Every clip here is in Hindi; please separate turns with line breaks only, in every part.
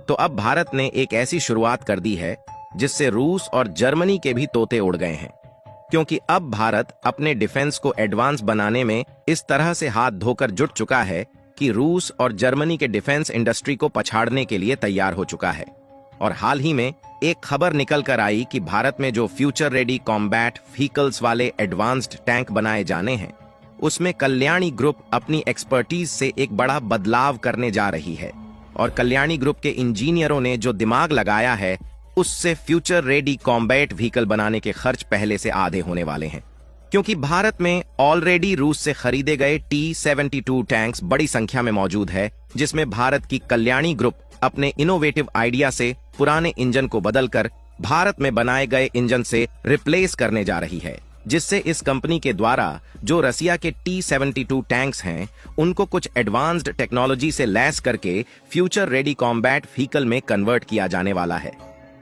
तो अब भारत ने एक ऐसी शुरुआत कर दी है जिससे रूस और जर्मनी के भी तोते उड़ गए हैं, क्योंकि अब भारत अपने डिफेंस को एडवांस बनाने में इस तरह से हाथ धोकर जुट चुका है कि रूस और जर्मनी के डिफेंस इंडस्ट्री को पछाड़ने के लिए तैयार हो चुका है। और हाल ही में एक खबर निकल कर आई कि भारत में जो फ्यूचर रेडी कॉम्बैट व्हीकल्स वाले एडवांस्ड टैंक बनाए जाने हैं, उसमें कल्याणी ग्रुप अपनी एक्सपर्टीज से एक बड़ा बदलाव करने जा रही है। और कल्याणी ग्रुप के इंजीनियरों ने जो दिमाग लगाया है, उससे फ्यूचर रेडी कॉम्बैट व्हीकल बनाने के खर्च पहले से आधे होने वाले हैं, क्योंकि भारत में ऑलरेडी रूस से खरीदे गए T-72 टैंक्स बड़ी संख्या में मौजूद है, जिसमें भारत की कल्याणी ग्रुप अपने इनोवेटिव आइडिया से पुराने इंजन को बदलकर भारत में बनाए गए इंजन से रिप्लेस करने जा रही है, जिससे इस कंपनी के द्वारा जो रसिया के T-72 टैंक्स हैं, उनको कुछ एडवांस्ड टेक्नोलॉजी से लैस करके फ्यूचर रेडी कॉम्बैट व्हीकल में कन्वर्ट किया जाने वाला है,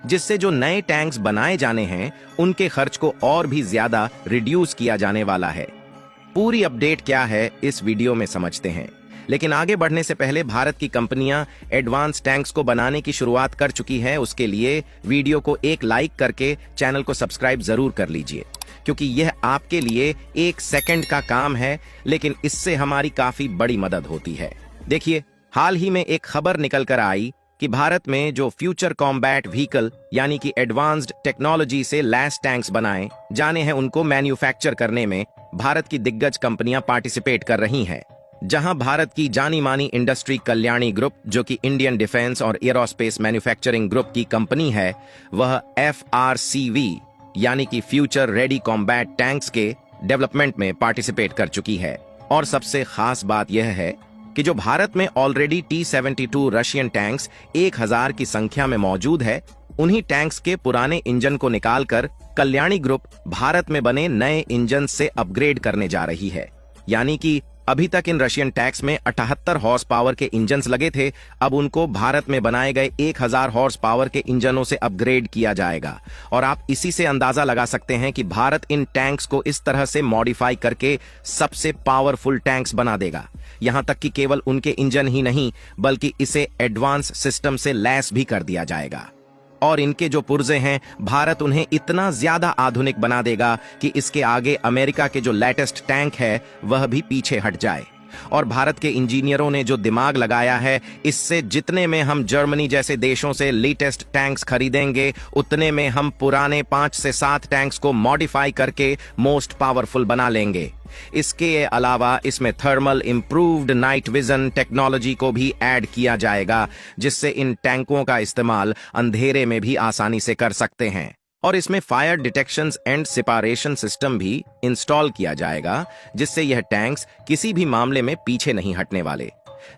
जिससे जो नए टैंक्स बनाए जाने हैं उनके खर्च को और भी ज्यादा रिड्यूस किया जाने वाला है। पूरी अपडेट क्या है इस वीडियो में समझते हैं, लेकिन आगे बढ़ने से पहले भारत की कंपनियां एडवांस टैंक्स को बनाने की शुरुआत कर चुकी है। उसके लिए वीडियो को एक लाइक करके चैनल को सब्सक्राइब जरूर कर लीजिए, क्योंकि यह आपके लिए 1 सेकंड का काम है, लेकिन इससे हमारी काफी बड़ी मदद होती है। देखिए, हाल ही में एक खबर निकल कर आई कि भारत में जो फ्यूचर कॉम्बैट व्हीकल यानी कि एडवांस्ड टेक्नोलॉजी से लैस टैंक्स बनाए जाने हैं, उनको मैन्युफैक्चर करने में भारत की दिग्गज कंपनियां पार्टिसिपेट कर रही हैं। जहां भारत की जानी मानी इंडस्ट्री कल्याणी ग्रुप, जो कि इंडियन डिफेंस और एरोस्पेस मैन्युफैक्चरिंग ग्रुप की कंपनी है, वह FRCV यानी कि फ्यूचर रेडी कॉम्बैट टैंक्स के डेवलपमेंट में पार्टिसिपेट कर चुकी है। और सबसे खास बात यह है कि जो भारत में ऑलरेडी T-72 रशियन टैंक्स 1000 की संख्या में मौजूद है, उन्हीं टैंक्स के पुराने इंजन को निकालकर कल्याणी ग्रुप भारत में बने नए इंजन से अपग्रेड करने जा रही है। यानी कि अभी तक इन रशियन टैंक्स में 78 हॉर्स पावर के इंजन्स लगे थे, अब उनको भारत में बनाए गए 1000 हॉर्स पावर के इंजनों से अपग्रेड किया जाएगा। और आप इसी से अंदाजा लगा सकते हैं कि भारत इन टैंक्स को इस तरह से मॉडिफाई करके सबसे पावरफुल टैंक्स बना देगा। यहां तक कि केवल उनके इंजन ही नहीं, बल्कि इसे एडवांस सिस्टम से लैस भी कर दिया जाएगा। और इनके जो पुर्जे हैं, भारत उन्हें इतना ज्यादा आधुनिक बना देगा कि इसके आगे अमेरिका के जो लेटेस्ट टैंक है वह भी पीछे हट जाए। और भारत के इंजीनियरों ने जो दिमाग लगाया है, इससे जितने में हम जर्मनी जैसे देशों से लेटेस्ट टैंक्स खरीदेंगे, उतने में हम पुराने 5 से 7 टैंक्स को मॉडिफाई करके मोस्ट पावरफुल बना लेंगे। इसके अलावा इसमें thermal improved night vision technology को भी ऐड किया जाएगा, जिससे इन टैंकों का इस्तेमाल अंधेरे में भी आसानी से कर सकते हैं। और इसमें fire detection and separation system भी इंस्टॉल किया जाएगा, जिससे यह टैंक्स किसी भी मामले में पीछे नहीं हटने वाले,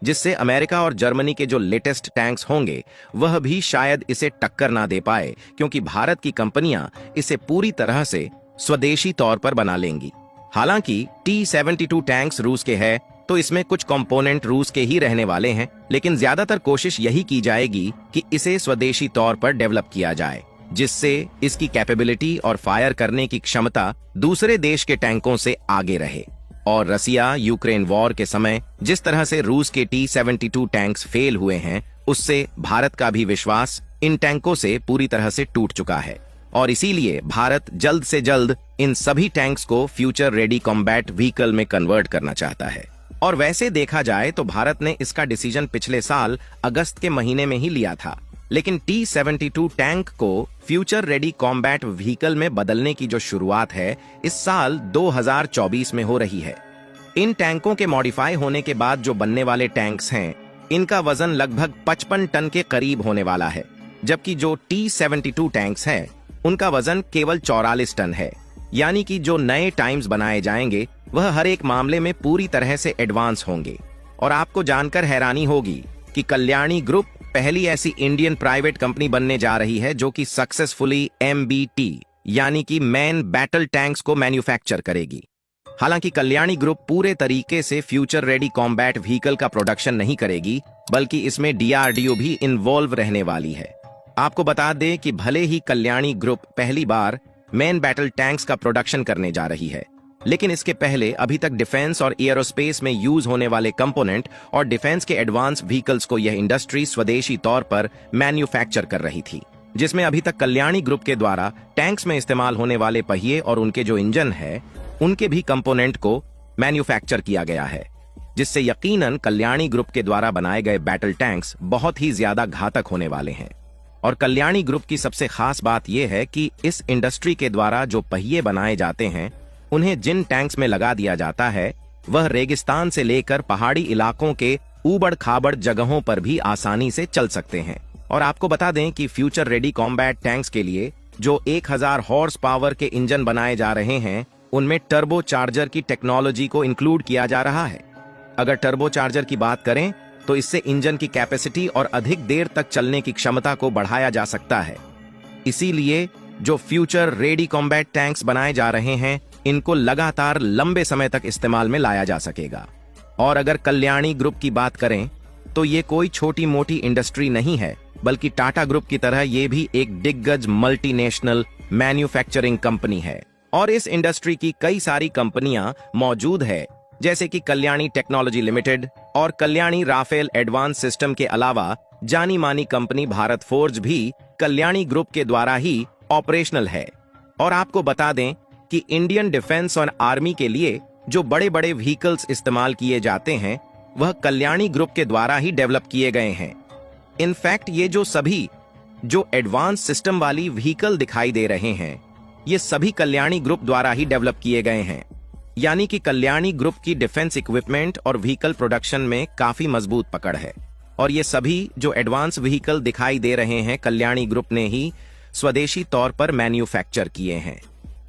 जिससे अमेरिका और जर्मनी के जो लेटेस्ट टैंक्स होंगे वह भी शायद इसे टक्कर ना दे पाए, क्योंकि भारत की कंपनियां इसे पूरी तरह से स्वदेशी तौर पर बना लेंगी। हालांकि T-72 टैंक्स रूस के हैं, तो इसमें कुछ कंपोनेंट रूस के ही रहने वाले हैं, लेकिन ज्यादातर कोशिश यही की जाएगी कि इसे स्वदेशी तौर पर डेवलप किया जाए, जिससे इसकी कैपेबिलिटी और फायर करने की क्षमता दूसरे देश के टैंकों से आगे रहे। और रसिया यूक्रेन वॉर के समय जिस तरह से रूस के T-72 टैंक्स फेल हुए हैं, उससे भारत का भी विश्वास इन टैंकों से पूरी तरह से टूट चुका है। और इसीलिए भारत जल्द से जल्द इन सभी टैंक्स को फ्यूचर रेडी कॉम्बैट व्हीकल में कन्वर्ट करना चाहता है। और वैसे देखा जाए तो भारत ने इसका डिसीजन पिछले साल अगस्त के महीने में ही लिया था, लेकिन T-72 टैंक को फ्यूचर रेडी कॉम्बैट व्हीकल में बदलने की जो शुरुआत है, इस साल 2024 में हो रही है। इन टैंकों के मॉडिफाई होने के बाद जो बनने वाले टैंक्स हैं, इनका वजन लगभग 55 टन के करीब होने वाला है, जबकि जो T-72 टैंक्स हैं, उनका वजन केवल 44 टन है। यानी कि जो नए टाइम्स बनाए जाएंगे वह हर एक मामले में पूरी तरह से एडवांस होंगे। और आपको जानकर हैरानी होगी कि कल्याणी ग्रुप पहली ऐसी इंडियन प्राइवेट कंपनी बनने जा रही है जो कि सक्सेसफुली MBT यानी कि मैन बैटल टैंक्स को मैन्युफैक्चर करेगी। हालांकि कल्याणी ग्रुप पूरे तरीके से फ्यूचर रेडी कॉम्बैट व्हीकल का प्रोडक्शन नहीं करेगी, बल्कि इसमें DRDO भी इन्वॉल्व रहने वाली है। आपको बता दें कि भले ही कल्याणी ग्रुप पहली बार मैन बैटल टैंक्स का प्रोडक्शन करने जा रही है, लेकिन इसके पहले अभी तक डिफेंस और एयरोस्पेस में यूज होने वाले कंपोनेंट और डिफेंस के एडवांस व्हीकल्स को यह इंडस्ट्री स्वदेशी तौर पर मैन्युफैक्चर कर रही थी, जिसमें अभी तक कल्याणी ग्रुप के द्वारा टैंक्स में इस्तेमाल होने वाले पहिए और उनके जो इंजन है उनके भी कंपोनेंट को मैन्युफैक्चर किया गया है, जिससे यकीनन कल्याणी ग्रुप के द्वारा बनाए गए बैटल टैंक्स बहुत ही ज्यादा घातक होने वाले हैं। और कल्याणी ग्रुप की सबसे खास बात यह है कि इस इंडस्ट्री के द्वारा जो पहिए बनाए जाते हैं उन्हें जिन टैंक्स में लगा दिया जाता है वह रेगिस्तान से लेकर पहाड़ी इलाकों के ऊबड़ खाबड़ जगहों पर भी आसानी से चल सकते हैं। और आपको बता दें कि फ्यूचर रेडी कॉम्बैट टैंक्स के लिए जो 1000 हॉर्स पावर के इंजन बनाए जा रहे हैं उनमें टर्बो चार्जर की टेक्नोलॉजी को इंक्लूड किया जा रहा है। अगर टर्बो चार्जर की बात करें तो इससे इंजन की कैपेसिटी और अधिक देर तक चलने की क्षमता को बढ़ाया जा सकता है। इसीलिए जो फ्यूचर रेडी कॉम्बैट टैंक्स बनाए जा रहे हैं इनको लगातार लंबे समय तक इस्तेमाल में लाया जा सकेगा। और अगर कल्याणी ग्रुप की बात करें तो ये कोई छोटी मोटी इंडस्ट्री नहीं है, बल्कि टाटा ग्रुप की तरह ये भी एक दिग्गज मल्टीनेशनल मैन्युफैक्चरिंग कंपनी है। और इस इंडस्ट्री की कई सारी कंपनियां मौजूद है, जैसे कि कल्याणी टेक्नोलॉजी लिमिटेड और कल्याणी राफेल एडवांस सिस्टम के अलावा जानी मानी कंपनी भारत फोर्ज भी कल्याणी ग्रुप के द्वारा ही ऑपरेशनल है। और आपको बता दें कि इंडियन डिफेंस और आर्मी के लिए जो बड़े बड़े व्हीकल्स इस्तेमाल किए जाते हैं वह कल्याणी ग्रुप के द्वारा ही डेवलप किए गए हैं। इनफैक्ट ये जो सभी जो एडवांस सिस्टम वाली व्हीकल दिखाई दे रहे हैं ये सभी कल्याणी ग्रुप द्वारा ही डेवलप किए गए हैं। यानी कि कल्याणी ग्रुप की डिफेंस इक्विपमेंट और व्हीकल प्रोडक्शन में काफी मजबूत पकड़ है। और ये सभी जो एडवांस व्हीकल दिखाई दे रहे हैं कल्याणी ग्रुप ने ही स्वदेशी तौर पर मैन्युफैक्चर किए हैं।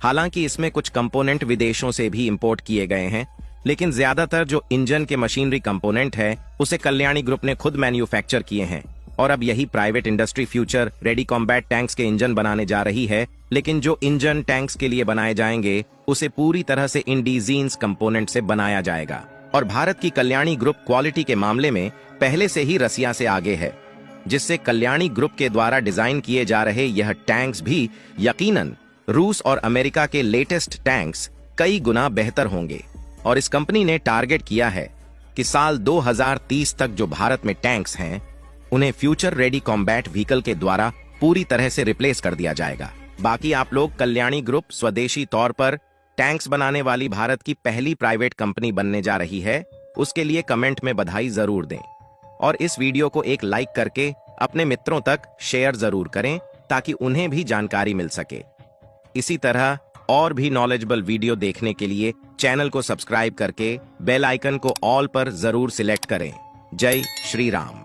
हालांकि इसमें कुछ कंपोनेंट विदेशों से भी इंपोर्ट किए गए हैं, लेकिन ज्यादातर जो इंजन के मशीनरी कंपोनेंट है उसे कल्याणी ग्रुप ने खुद मैन्युफैक्चर किए हैं। और अब यही private industry future ready combat tanks के इंजन बनाने जा रही है, लेकिन जो इंजन टैंक्स के लिए बनाए जाएंगे उसे पूरी तरह से इंडिजीन्स कंपोनेंट से बनाया जाएगा। और भारत की कल्याणी ग्रुप क्वालिटी के मामले में पहले से ही रसिया से आगे है, जिससे कल्याणी ग्रुप के द्वारा डिजाइन किए जा रहे यह टैंक्स भी यकीनन रूस और अमेरिका के लेटेस्ट टैंक्स कई गुना बेहतर होंगे। और इस कंपनी ने टारगेट किया है कि साल 2030 तक जो भारत में टैंक्स हैं उन्हें फ्यूचर रेडी कॉम्बैट व्हीकल के द्वारा पूरी तरह से रिप्लेस कर दिया जाएगा। बाकी आप लोग कल्याणी ग्रुप स्वदेशी तौर पर टैंक्स बनाने वाली भारत की पहली प्राइवेट कंपनी बनने जा रही है, उसके लिए कमेंट में बधाई जरूर दें। और इस वीडियो को एक लाइक करके अपने मित्रों तक शेयर जरूर करें ताकि उन्हें भी जानकारी मिल सके। इसी तरह और भी नॉलेजेबल वीडियो देखने के लिए चैनल को सब्सक्राइब करके बेल आइकन को ऑल पर जरूर सिलेक्ट करें। जय श्री राम।